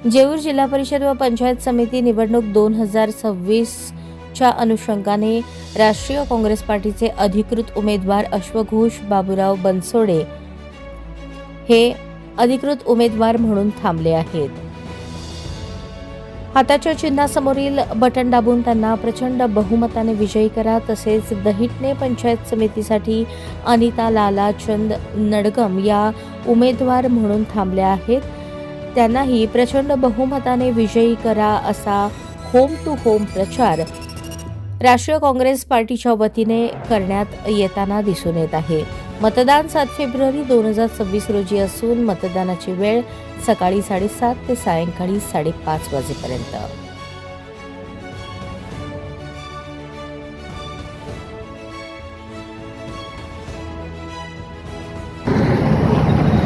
जेऊर जिल्हा परिषद व पंचायत समिती निवडणूक 2026च्या अनुषंगाने राष्ट्रीय काँग्रेस पार्टीचे अधिकृत उमेदवार अश्वघोष बाबूराव बनसोडे हे अधिकृत उमेदवार म्हणून थांबले आहेत. हाताच्या चिन्हासमोरील बटन दाबून त्यांना प्रचंड बहुमताने विजयी करा. तसेच दहिटणे पंचायत समितीसाठी अनिता लालाचंद नडगम या उमेदवार म्हणून थांबल्या आहेत. त्यांनाही प्रचंड बहुमताने विजयी करा असा होम टू होम प्रचार राष्ट्रीय काँग्रेस पार्टीच्या वतीने करण्यात येताना दिसून येत आहे. मतदान 7 फेब्रुवारी 2026 रोजी असून मतदानाची वेळ सकाळी 7:30 ते सायंकाळी 5:30 वाजेपर्यंत.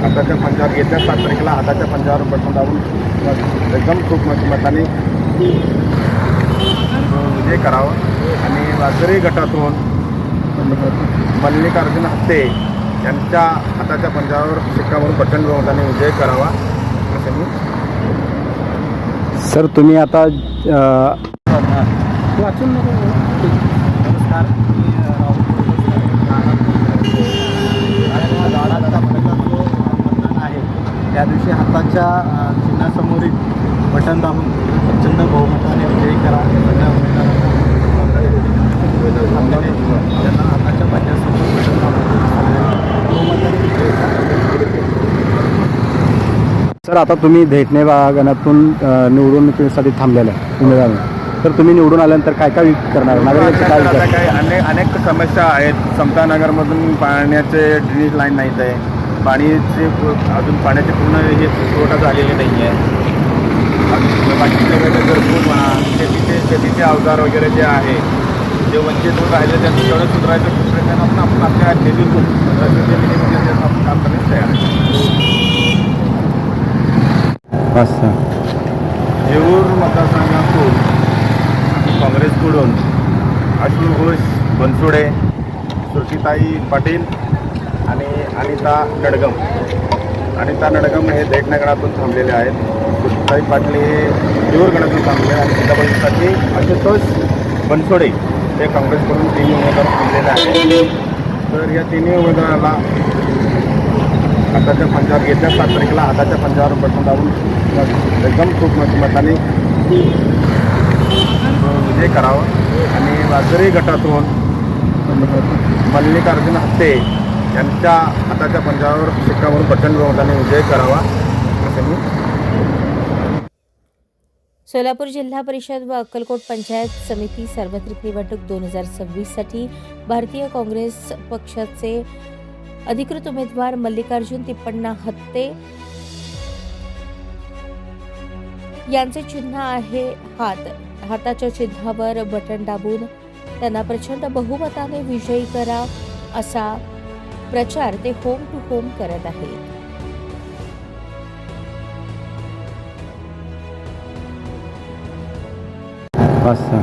हाताच्या पंजावर येत्या 7 तारखेला हाताच्या पंजावर बटन दाबून एकदम खूप मताने विजय करावा आणि वारकरी गटातून मल्लिकार्जुन हत्ते यांच्या हाताच्या पंजावर शिक्कामोर्तब प्रचंड बहुमताने विजय करावा असे मी. सर तुम्ही आता वाचून नमस्कार, त्या दिवशी हाताच्या चिन्हासमोरील बटन दाबून प्रचंड बहुमताने विजयी करा. सगळ्या त्यांना हाताच्या पंजासमोर बटन दाबून बहुमताने विजयी करा. सर आता तुम्ही दहिटणे गणातून निवडणुकीसाठी थांबलेला आहे उमेदवार, तर तुम्ही निवडून आल्यानंतर काय काय करणार? नागरिकांचे काय विचार? काही अनेक समस्या आहेत. समतानगरमधून पाण्याचे ड्रेनेज लाईन नाहीत आहे. पाणीचे अजून पाण्याचे पूर्ण हे पुरवठा झालेले नाही आहे. बाकीच्या वेळेला घरकुल म्हणा, शेतीचे अवजार वगैरे जे आहे जे वंचित होत राहिले त्यांचं तेवढं सुधारायचं प्रयत्न आपण आपल्या निधीतून आपण काम करण्यास तयार आहे. अच्छा. जेऊर मतदारसंघातून काँग्रेसकडून अश्वघोष बनसोडे, सुरक्षिताई पाटील आणि अनिता नडगम हे दहिटणे गणातून थांबलेले आहेत. सुरक्षिताई पाटील हे जेऊर गणातून थांबले आणि जिल्हापरिषदेसाठी आशुतोष बनसोडे हे काँग्रेसकडून 3 उमेदवार थांबलेले आहेत. तर या 3 उमेदवाराला हाताच्या पंजावर येत्या 7 तारखेला हाताच्या पंजावर बटन दाबून एकदम खूप मताने विजय करावा आणि वारकरी गटातून मल्लिकार्जुन हत्ते यांच्या हाताच्या पंजावर शिक्कामोर्तब प्रचंड बहुमताने विजय करावा असे मी. सोलापूर जिल्हा परिषद व अक्कलकोट पंचायत समिती सार्वत्रिक निवडणूक 2026साठी भारतीय काँग्रेस पक्षाचे अधिकृत उमेदवार मल्लिकार्जुन तिप्पण्णा हत्ते यांचे चिन्ह आहे हात. हाताच्या चिन्हावर बटन दाबून त्यांना प्रचंड बहुमताने विजयी करा असा प्रचार ते होम टू होम करत आहेत. अच्छा.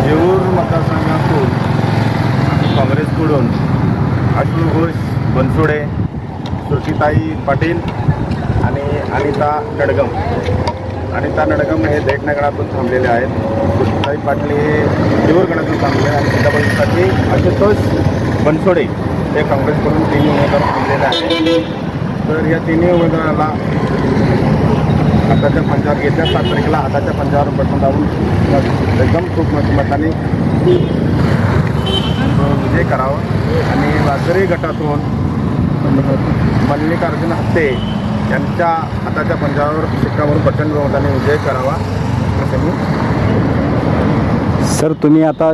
जेऊर मतदारसंघातून काँग्रेसकडून अश्वघोष बनसोडे, सुरक्षिताई पाटील आणि अनिता नडगम हे दहिटणे गणातून थांबलेले आहेत. सुरक्षिताई पाटील हे जेऊर गणातून थांबले आणि जिल्हापरिषदेसाठी आशुतोष बनसोडे हे काँग्रेसकडून 3 उमेदवार थांबलेले आहेत. तर या 3 उमेदवाराला हाताच्या पंजावर येत्या 7 तारखेला हाताच्या पंजावर बटन दाबून एकदम खूप मताने विजय करावा आणि वारकरी गटातून मल्लिकार्जुन हत्ते यांच्या हाताच्या पंजावर शिक्कामोर्तब प्रचंड बहुमताने विजय करावा असे मी. सर तुम्ही आता